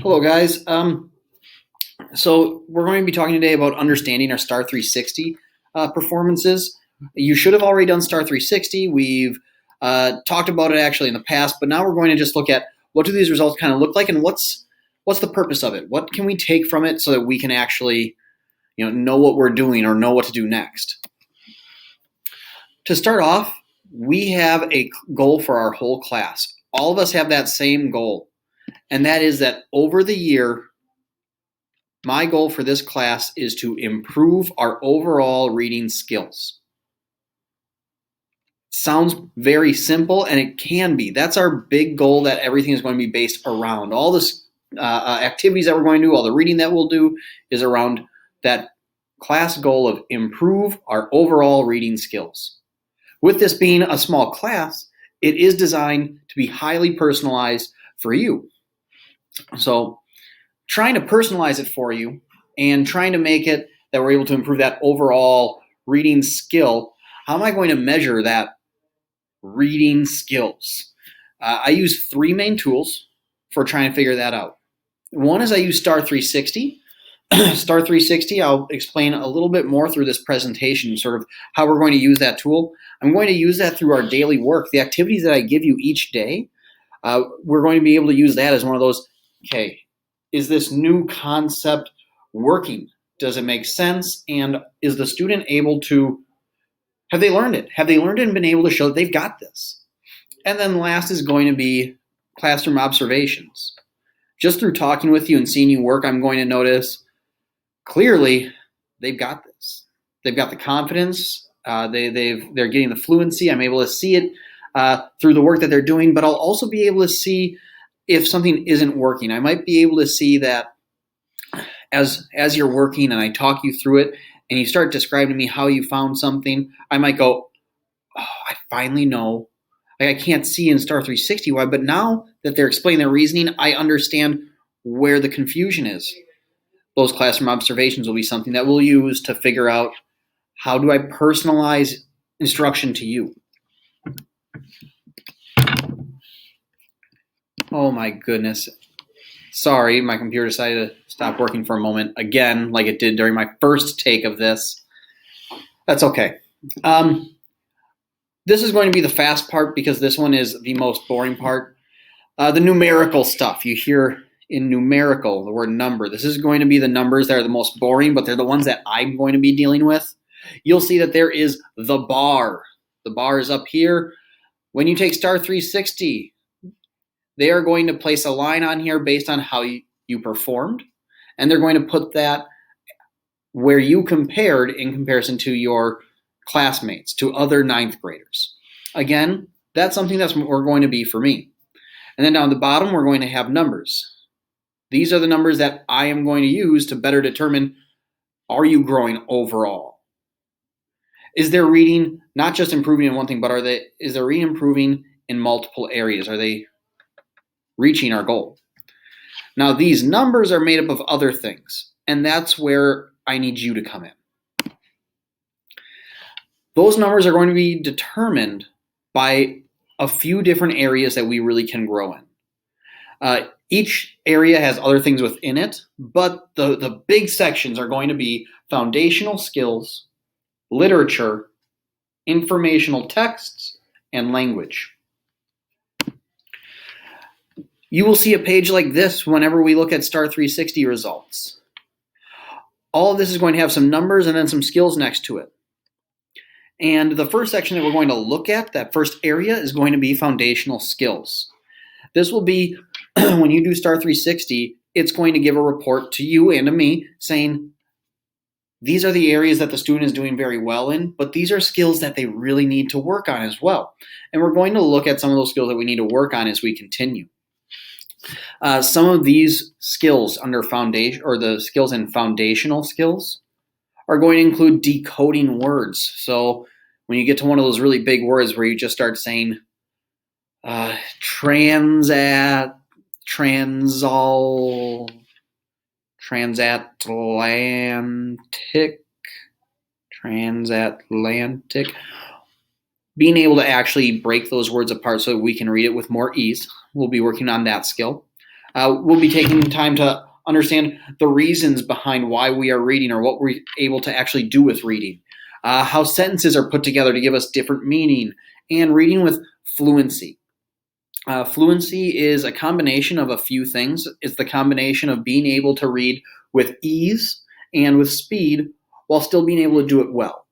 Hello, guys. So we're going to be talking today about understanding our Star 360 performances. You should have already done Star 360. We've talked about it actually in the past, but now we're going to just look at what do these results kind of look like, and what's the purpose of it? What can we take from it so that we can actually, know what we're doing or know what to do next? To start off, we have a goal for our whole class. All of us have that same goal, and that is that over the year, my goal for this class is to improve our overall reading skills. Sounds very simple, and it can be. That's our big goal that everything is going to be based around. All this activities that we're going to do, all the reading that we'll do is around that class goal of improve our overall reading skills. With this being a small class, it is designed to be highly personalized for you. So trying to personalize it for you and trying to make it that we're able to improve that overall reading skill. How am I going to measure that reading skills? I use three main tools for trying to figure that out. One is I use Star 360. Star 360, I'll explain a little bit more through this presentation, sort of how we're going to use that tool. I'm going to use that through our daily work. The activities that I give you each day, we're going to be able to use that as one of those, okay, is this new concept working? Does it make sense? And is the student able to, have they learned it? Have they learned it and been able to show that they've got this? And then last is going to be classroom observations. Just through talking with you and seeing you work, I'm going to notice clearly they've got this. They've got the confidence. They're getting the fluency. I'm able to see it through the work that they're doing, but I'll also be able to see if something isn't working. I might be able to see that as you're working and I talk you through it and you start describing to me how you found something, I might go, oh, I finally know. Like, I can't see in Star 360 why, but now that they're explaining their reasoning, I understand where the confusion is. Those classroom observations will be something that we'll use to figure out how do I personalize instruction to you. Oh my goodness. Sorry, my computer decided to stop working for a moment again, like it did during my first take of this. That's okay. This is going to be the fast part because this one is the most boring part. The numerical stuff. You hear in numerical, the word number. This is going to be the numbers that are the most boring, but they're the ones that I'm going to be dealing with. You'll see that there is the bar. The bar is up here. When you take Star 360, they are going to place a line on here based on how you performed, and they're going to put that where you compared in comparison to your classmates, to other ninth graders. Again, that's something that's we're going to be for me. And then down the bottom, we're going to have numbers. These are the numbers that I am going to use to better determine, are you growing overall? Is their reading not just improving in one thing, but is their reading improving in multiple areas? Are they reaching our goal? Now, these numbers are made up of other things, and that's where I need you to come in. Those numbers are going to be determined by a few different areas that we really can grow in. Each area has other things within it, but the big sections are going to be foundational skills, literature, informational texts, and language. You will see a page like this whenever we look at Star 360 results. All of this is going to have some numbers and then some skills next to it. And the first section that we're going to look at, that first area, is going to be foundational skills. This will be, when you do Star 360, it's going to give a report to you and to me saying, these are the areas that the student is doing very well in, but these are skills that they really need to work on as well. And we're going to look at some of those skills that we need to work on as we continue. Some of these skills under foundation, or the skills in foundational skills, are going to include decoding words. So when you get to one of those really big words where you just start saying transat, transall, transatlantic, being able to actually break those words apart so we can read it with more ease. We'll be working on that skill. We'll be taking time to understand the reasons behind why we are reading or what we're able to actually do with reading, how sentences are put together to give us different meaning, and reading with fluency. Fluency is a combination of a few things. It's the combination of being able to read with ease and with speed while still being able to do it well.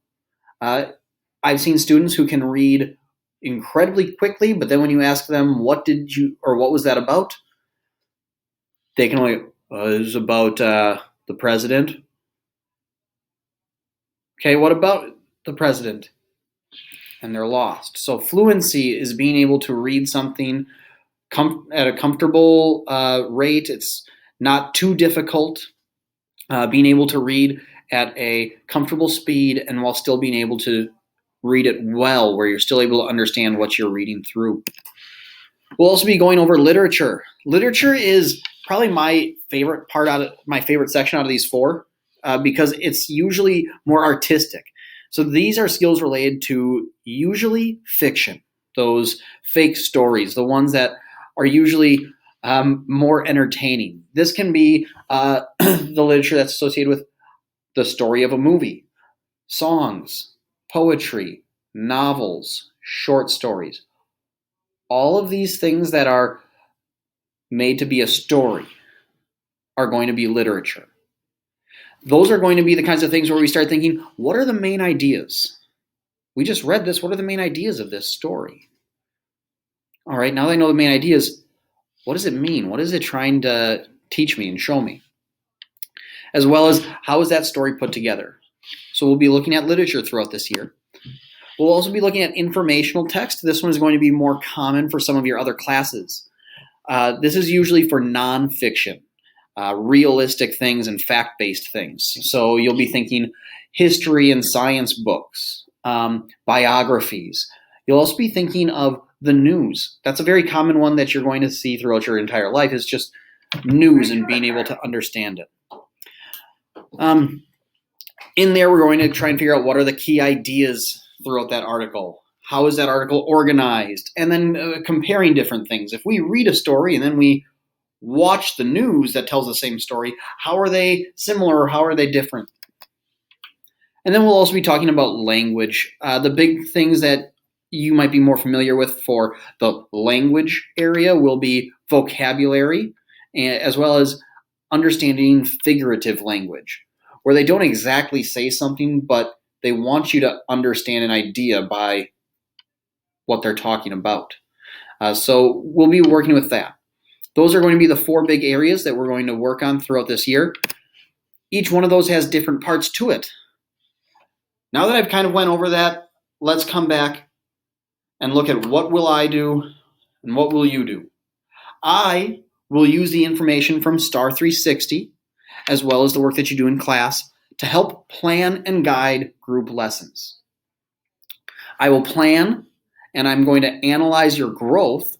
I've seen students who can read incredibly quickly, but then when you ask them, what was that about? They can only, it was about the president. Okay, what about the president? And they're lost. So fluency is being able to read something at a comfortable rate. It's not too difficult. Being able to read at a comfortable speed and while still being able to read it well, where you're still able to understand what you're reading through. We'll also be going over literature. Literature is probably my favorite section out of these four because it's usually more artistic. So these are skills related to usually fiction, those fake stories, the ones that are usually more entertaining. This can be the literature that's associated with the story of a movie, songs, poetry, novels, short stories. All of these things that are made to be a story are going to be literature. Those are going to be the kinds of things where we start thinking, what are the main ideas? We just read this. What are the main ideas of this story? All right, now that I know the main ideas, what does it mean? What is it trying to teach me and show me? As well as, how is that story put together? So we'll be looking at literature throughout this year. We'll also be looking at informational text. This one is going to be more common for some of your other classes. This is usually for nonfiction, realistic things and fact-based things. So you'll be thinking history and science books, biographies. You'll also be thinking of the news. That's a very common one that you're going to see throughout your entire life, is just news and being able to understand it. In there, we're going to try and figure out what are the key ideas throughout that article. How is that article organized? And then comparing different things. If we read a story and then we watch the news that tells the same story, how are they similar or how are they different? And then we'll also be talking about language. The big things that you might be more familiar with for the language area will be vocabulary, as well as understanding figurative language, where they don't exactly say something, but they want you to understand an idea by what they're talking about. So we'll be working with that. Those are going to be the four big areas that we're going to work on throughout this year. Each one of those has different parts to it. Now that I've kind of went over that, let's come back and look at what will I do and what will you do. I will use the information from STAR 360, as well as the work that you do in class, to help plan and guide group lessons. I will plan, and I'm going to analyze your growth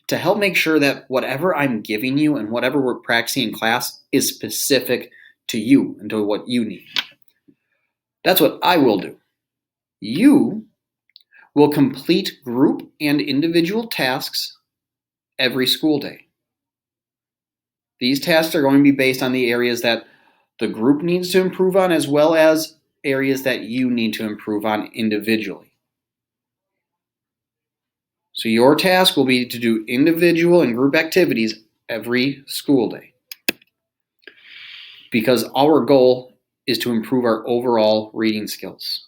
to help make sure that whatever I'm giving you and whatever we're practicing in class is specific to you and to what you need. That's what I will do. You will complete group and individual tasks every school day. These tasks are going to be based on the areas that the group needs to improve on, as well as areas that you need to improve on individually. So your task will be to do individual and group activities every school day, because our goal is to improve our overall reading skills.